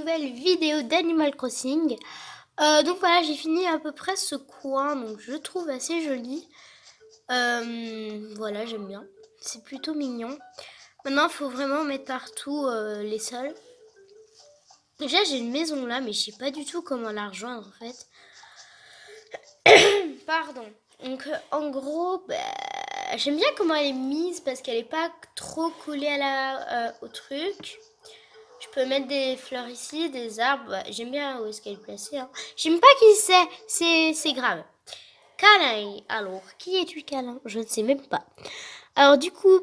nouvelle vidéo d'Animal Crossing. Donc voilà, j'ai fini à peu près ce coin, donc je trouve assez joli. Voilà, j'aime bien. C'est plutôt mignon. Maintenant, il faut vraiment mettre partout les sols. Déjà, j'ai une maison là, mais je sais pas du tout comment la rejoindre en fait. Pardon. Donc en gros, j'aime bien comment elle est mise parce qu'elle est pas trop collée à au truc. Je peux mettre des fleurs ici, des arbres. J'aime bien où est-ce qu'elle est placée. Hein. J'aime pas qui c'est grave. Câlin. Alors, qui es-tu, Câlin? Je ne sais même pas. Alors du coup,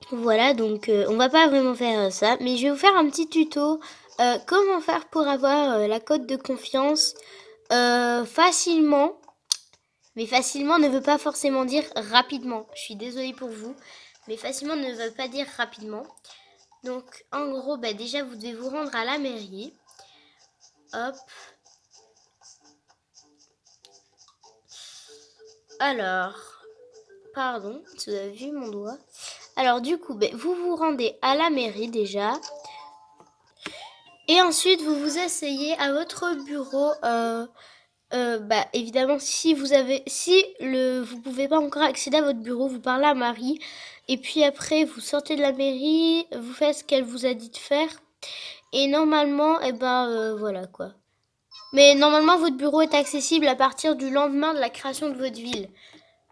voilà, donc on va pas vraiment faire ça, mais je vais vous faire un petit tuto. Comment faire pour avoir la cote de confiance facilement. Mais facilement ne veut pas forcément dire rapidement. Je suis désolée pour vous, mais facilement ne veut pas dire rapidement. Donc en gros, déjà vous devez vous rendre à la mairie. Hop. Alors, pardon, tu as vu mon doigt. Alors du coup, vous vous rendez à la mairie déjà. Et ensuite, vous vous asseyez à votre bureau. Évidemment, si vous pouvez pas encore accéder à votre bureau, vous parlez à Marie. Et puis après, vous sortez de la mairie, vous faites ce qu'elle vous a dit de faire. Et normalement, voilà quoi. Mais normalement, votre bureau est accessible à partir du lendemain de la création de votre ville.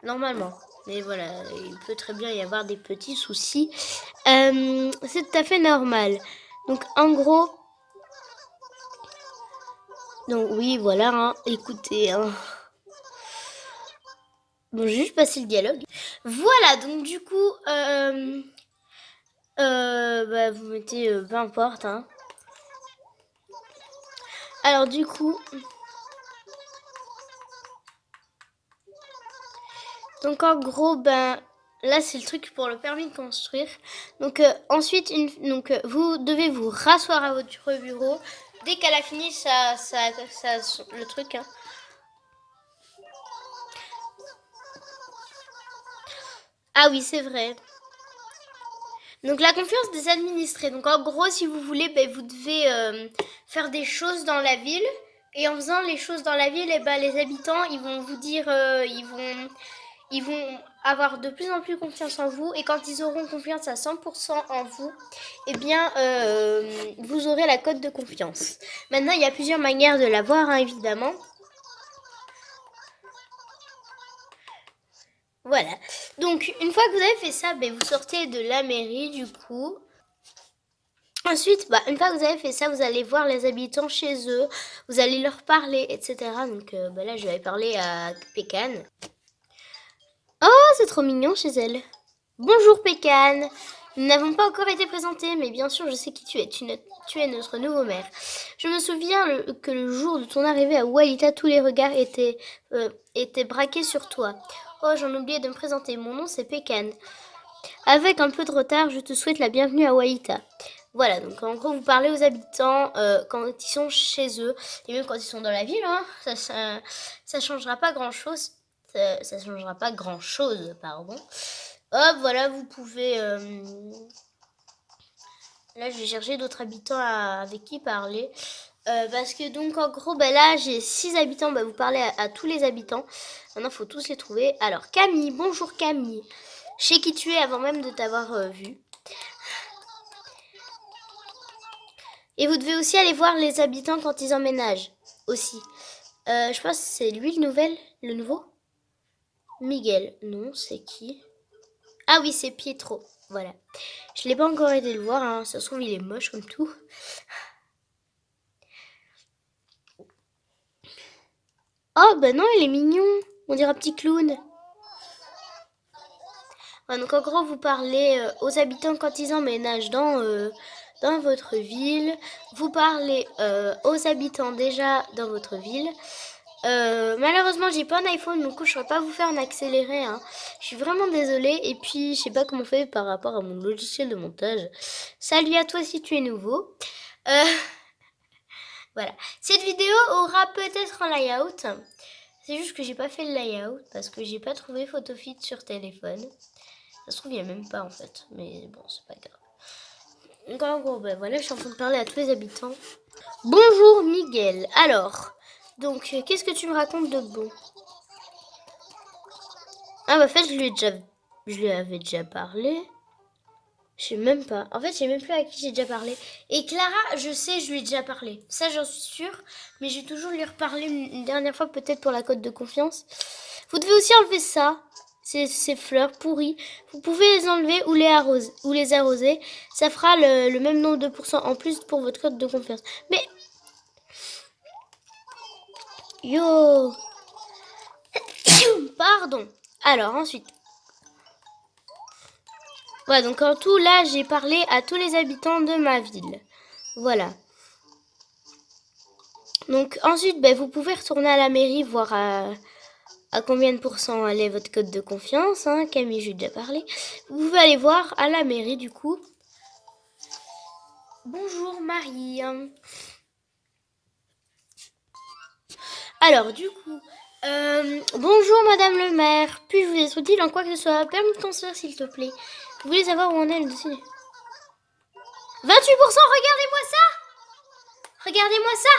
Normalement. Mais voilà, il peut très bien y avoir des petits soucis. C'est tout à fait normal. Donc en gros... Donc oui, voilà, hein, écoutez. Hein. Bon, j'ai juste passé le dialogue. Voilà, donc du coup, vous mettez peu importe. Hein. Alors du coup... Donc en gros, là c'est le truc pour le permis de construire. Donc ensuite, vous devez vous rasseoir à votre bureau. Dès qu'elle a fini le truc. Hein. Ah oui, c'est vrai. Donc la confiance des administrés. Donc en gros, si vous voulez, vous devez faire des choses dans la ville. Et en faisant les choses dans la ville, les habitants, ils vont vous dire, ils vont avoir de plus en plus confiance en vous. Et quand ils auront confiance à 100% en vous, vous aurez la cote de confiance. Maintenant, il y a plusieurs manières de l'avoir, hein, évidemment. Voilà. Donc, une fois que vous avez fait ça, vous sortez de la mairie, du coup. Ensuite, une fois que vous avez fait ça, vous allez voir les habitants chez eux, vous allez leur parler, etc. Donc là, je vais parler à Pécan. Oh, c'est trop mignon chez elle. Bonjour Pécan. Nous n'avons pas encore été présentés, mais bien sûr, je sais qui tu es. Tu es notre nouveau maire. Je me souviens que le jour de ton arrivée à Walita, tous les regards étaient braqués sur toi. Oh, j'en oubliais de me présenter. Mon nom, c'est Pécan. Avec un peu de retard, je te souhaite la bienvenue à Walita. Voilà, donc en gros, vous parlez aux habitants quand ils sont chez eux, et même quand ils sont dans la ville, hein, ça changera pas grand-chose. Ça changera pas grand-chose, pardon. Hop, voilà, vous pouvez... Là, je vais chercher d'autres habitants avec qui parler. Parce que donc, en gros, là, j'ai 6 habitants. Vous parlez à tous les habitants. Maintenant, il faut tous les trouver. Alors, Camille, bonjour Camille. Je sais qui tu es avant même de t'avoir vu. Et vous devez aussi aller voir les habitants quand ils emménagent. Aussi. Je pense que c'est lui le nouveau. Miguel. Non, c'est qui? Ah oui, c'est Pietro. Voilà. Je l'ai pas encore aidé le voir. Hein. Ça se trouve, il est moche comme tout. Oh, non, il est mignon. On dirait un petit clown. Ouais, donc en gros, vous parlez aux habitants quand ils emménagent dans votre ville. Vous parlez aux habitants déjà dans votre ville. Malheureusement, j'ai pas un iPhone, donc je ne saurais pas vous faire en accéléré. Hein. Je suis vraiment désolée. Et puis, je sais pas comment on fait par rapport à mon logiciel de montage. Salut à toi si tu es nouveau. Voilà. Cette vidéo aura peut-être un layout. C'est juste que j'ai pas fait le layout parce que j'ai pas trouvé PhotoFit sur téléphone. Ça se trouve, il n'y a même pas en fait. Mais bon, c'est pas grave. Donc en gros, ben voilà, je suis en train de parler à tous les habitants. Bonjour Miguel. Alors, donc qu'est-ce que tu me racontes de bon? Ah bah en fait, je lui avais déjà parlé. Je sais même pas. En fait, je sais même plus à qui j'ai déjà parlé. Et Clara, je sais, je lui ai déjà parlé. Ça, j'en suis sûre. Mais je vais toujours lui reparler une dernière fois, peut-être pour la cote de confiance. Vous devez aussi enlever ça. Ces fleurs pourries. Vous pouvez les enlever ou les arroser. Ça fera le même nombre de pourcents en plus pour votre cote de confiance. Mais... Yo. Pardon. Alors, ensuite. Voilà, donc en tout, là, j'ai parlé à tous les habitants de ma ville. Voilà. Donc ensuite, ben, vous pouvez retourner à la mairie voir à combien de pourcents elle est votre code de confiance. Hein. Camille, j'ai déjà parlé. Vous pouvez aller voir à la mairie du coup. Bonjour Marie. Alors du coup, bonjour Madame le maire. Puis-je vous être utile en quoi que ce soit? Permis de construire s'il te plaît. Vous voulez savoir où on est le dossier? 28%, regardez-moi ça. Regardez-moi ça.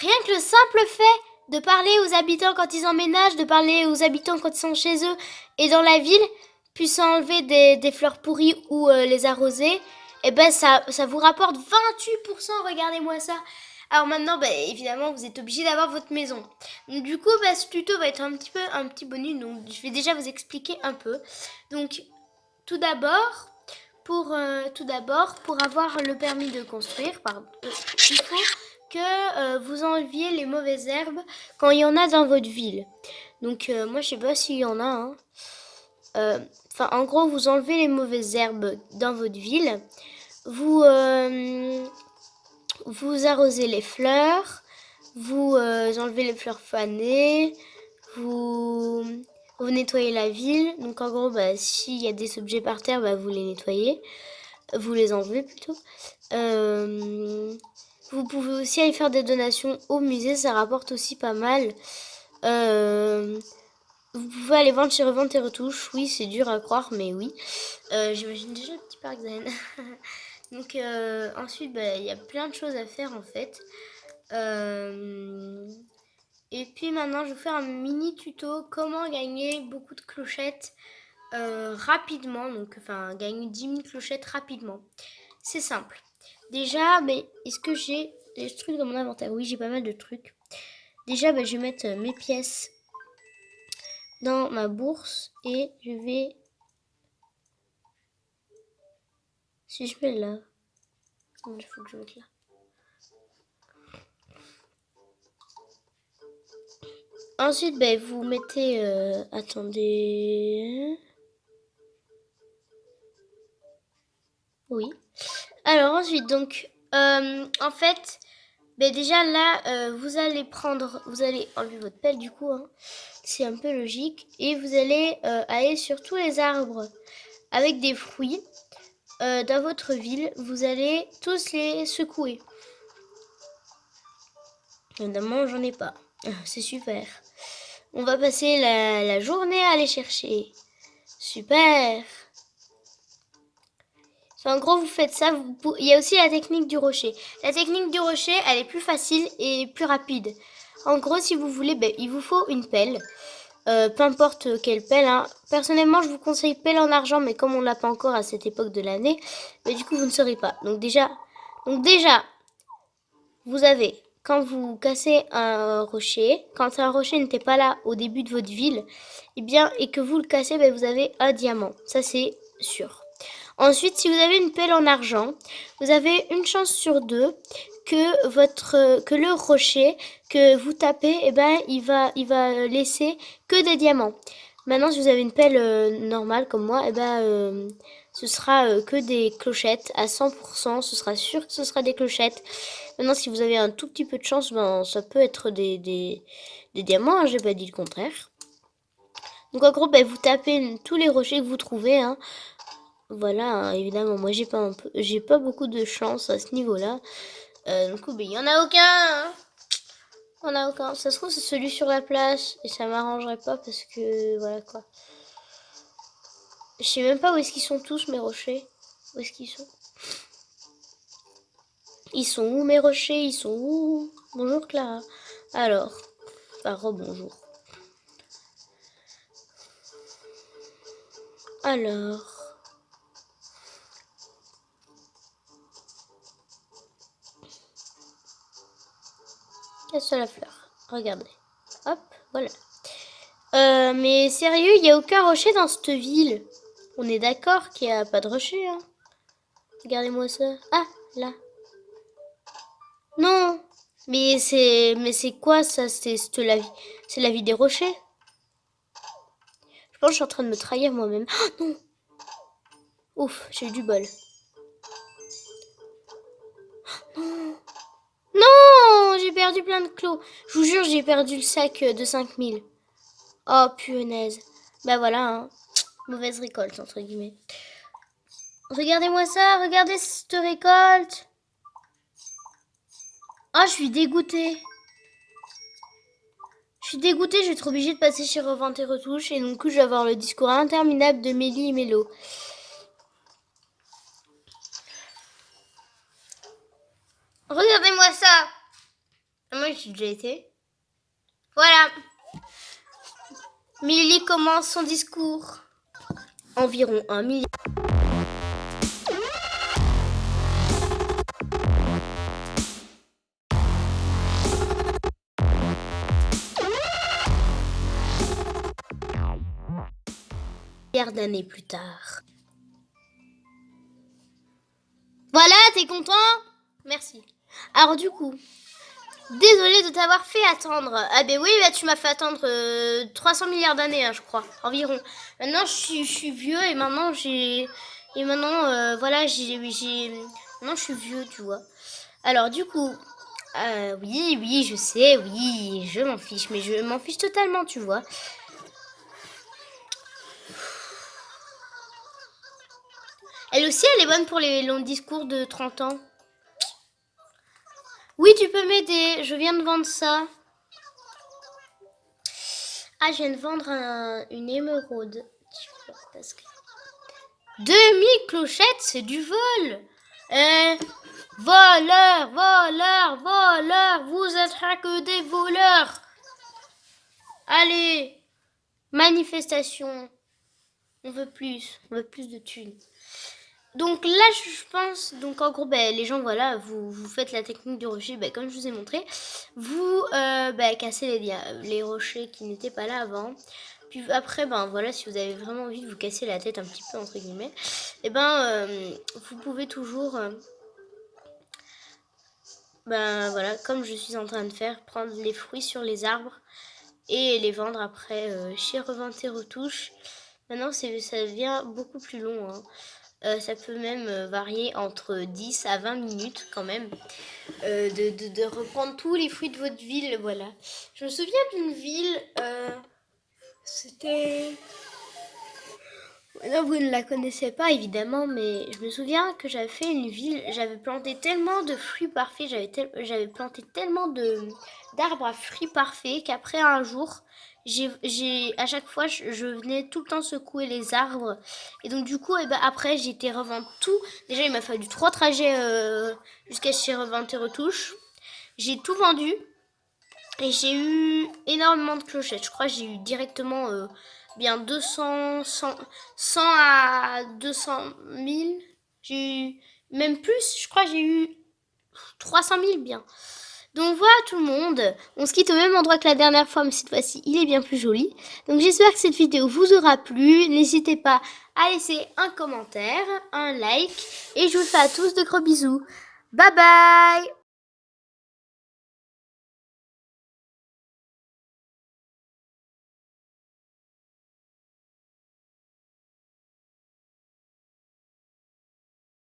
Rien que le simple fait de parler aux habitants quand ils emménagent, de parler aux habitants quand ils sont chez eux et dans la ville, puis enlever des fleurs pourries ou les arroser, et ben ça vous rapporte 28%, regardez-moi ça. Alors maintenant, ben, évidemment, vous êtes obligé d'avoir votre maison. Donc, du coup, ben, ce tuto va être un petit bonus, donc je vais déjà vous expliquer un peu. Donc, tout d'abord, pour avoir le permis de construire, il faut que vous enleviez les mauvaises herbes quand il y en a dans votre ville. Donc moi je sais pas s'il y en a. Hein. En gros, vous enlevez les mauvaises herbes dans votre ville. Vous vous arrosez les fleurs. Vous enlevez les fleurs fanées. Vous nettoyez la ville. Donc en gros, bah, s'il y a des objets par terre, bah, vous les nettoyez. Vous les enlevez plutôt. Vous pouvez aussi aller faire des donations au musée, ça rapporte aussi pas mal. Vous pouvez aller vendre chez Revente et Retouches. Oui, c'est dur à croire, mais oui. J'imagine déjà le petit parc zen. Donc ensuite, il y a plein de choses à faire en fait. Et puis maintenant, je vais vous faire un mini tuto comment gagner beaucoup de clochettes rapidement. Donc, gagner 10 000 clochettes rapidement. C'est simple. Déjà, est-ce que j'ai des trucs dans mon inventaire? Oui, j'ai pas mal de trucs. Déjà, je vais mettre mes pièces dans ma bourse et je vais... Si je mets là... Il faut que je mette là. Ensuite, vous mettez... attendez... Oui. Alors ensuite, donc... en fait... déjà là, vous allez enlever votre pelle du coup, hein. C'est un peu logique. Et vous allez aller sur tous les arbres avec des fruits dans votre ville. Vous allez tous les secouer. Évidemment, j'en ai pas. C'est super. On va passer la journée à les chercher. Super. En gros, vous faites ça. Il y a aussi la technique du rocher. La technique du rocher, elle est plus facile et plus rapide. En gros, si vous voulez, il vous faut une pelle. Peu importe quelle pelle. Hein. Personnellement, je vous conseille pelle en argent, mais comme on l'a pas encore à cette époque de l'année, du coup, vous ne saurez pas. Donc déjà, vous avez, quand vous cassez un rocher, quand un rocher n'était pas là au début de votre ville, et que vous le cassez, vous avez un diamant. Ça, c'est sûr. Ensuite, si vous avez une pelle en argent, vous avez une chance sur deux que le rocher que vous tapez, il va laisser que des diamants. Maintenant, si vous avez une pelle normale comme moi, ce sera que des clochettes à 100%. Ce sera sûr que ce sera des clochettes. Maintenant, si vous avez un tout petit peu de chance, ça peut être des diamants. Hein, j'ai pas dit le contraire. Donc en gros, vous tapez tous les rochers que vous trouvez. Hein. Voilà, hein, évidemment, moi j'ai pas beaucoup de chance à ce niveau-là. Du coup, il y en a aucun. Hein. Il y en a aucun. Ça se trouve, c'est celui sur la place et ça m'arrangerait pas parce que voilà quoi. Je sais même pas où est-ce qu'ils sont tous mes rochers. Où est-ce qu'ils sont? Ils sont où mes rochers? Ils sont où? Bonjour Clara. Alors, enfin rebonjour. Alors. Qu'est-ce que la fleur? Regardez. Hop, voilà. Mais sérieux, il n'y a aucun rocher dans cette ville. On est d'accord qu'il n'y a pas de rocher, hein. Regardez-moi ça. Ah, là. Non. Mais c'est quoi ça? C'est la vie. C'est la vie des rochers. Je pense que je suis en train de me trahir moi-même. Oh, non. Ouf, j'ai eu du bol. Non. Non, j'ai perdu plein de clos. Je vous jure, j'ai perdu le sac de 5000. Oh, punaise. Bah voilà, hein. Mauvaise récolte, entre guillemets. Regardez-moi ça, regardez cette récolte. Ah, je suis dégoûtée. Je suis dégoûtée, je vais être obligée de passer chez Revente et Retouche. Et donc, je vais avoir le discours interminable de Mélie et Mélo. Regardez-moi ça. Moi, j'ai déjà été. Voilà. Mélie commence son discours. Environ 1 milliard. D'années plus tard. Voilà, t'es content? Merci. Alors du coup, désolée de t'avoir fait attendre. Ah ben oui, bah, tu m'as fait attendre 300 milliards d'années, hein, je crois, environ. Maintenant, je suis vieux et maintenant voilà, maintenant je suis vieux, tu vois. Alors du coup, oui, je sais, oui, je m'en fiche, mais je m'en fiche totalement, tu vois. Elle aussi, elle est bonne pour les longs discours de 30 ans. Oui, tu peux m'aider. Je viens de vendre ça. Ah, je viens de vendre une émeraude. Parce que... 2000 clochettes, c'est du vol. Voleurs, voleurs, voleurs. Vous êtes que des voleurs. Allez. Manifestation. On veut plus de thunes. Donc là, je pense, donc en gros, les gens, voilà, vous faites la technique du rocher, comme je vous ai montré. Vous cassez les rochers qui n'étaient pas là avant. Puis après, voilà, si vous avez vraiment envie de vous casser la tête un petit peu, entre guillemets, vous pouvez toujours, voilà, comme je suis en train de faire, prendre les fruits sur les arbres et les vendre après chez Revente et Retouche. Maintenant, ça devient beaucoup plus long, hein. Ça peut même varier entre 10 à 20 minutes quand même de reprendre tous les fruits de votre ville, voilà. Je me souviens d'une ville, c'était... Non, vous ne la connaissez pas évidemment, mais je me souviens que j'avais fait une ville, j'avais planté tellement de fruits parfaits, j'avais planté tellement d'arbres à fruits parfaits qu'après un jour, à chaque fois, je venais tout le temps secouer les arbres. Et donc du coup, après, j'ai été revendre tout. Déjà, il m'a fallu 3 trajets jusqu'à chez Revente et Retouche. J'ai tout vendu. Et j'ai eu énormément de clochettes. Je crois que j'ai eu directement 100 à 200 000. J'ai eu même plus. Je crois que j'ai eu 300 000 bien. Donc voilà tout le monde, on se quitte au même endroit que la dernière fois, mais cette fois-ci il est bien plus joli. Donc j'espère que cette vidéo vous aura plu, n'hésitez pas à laisser un commentaire, un like, et je vous fais à tous de gros bisous. Bye bye!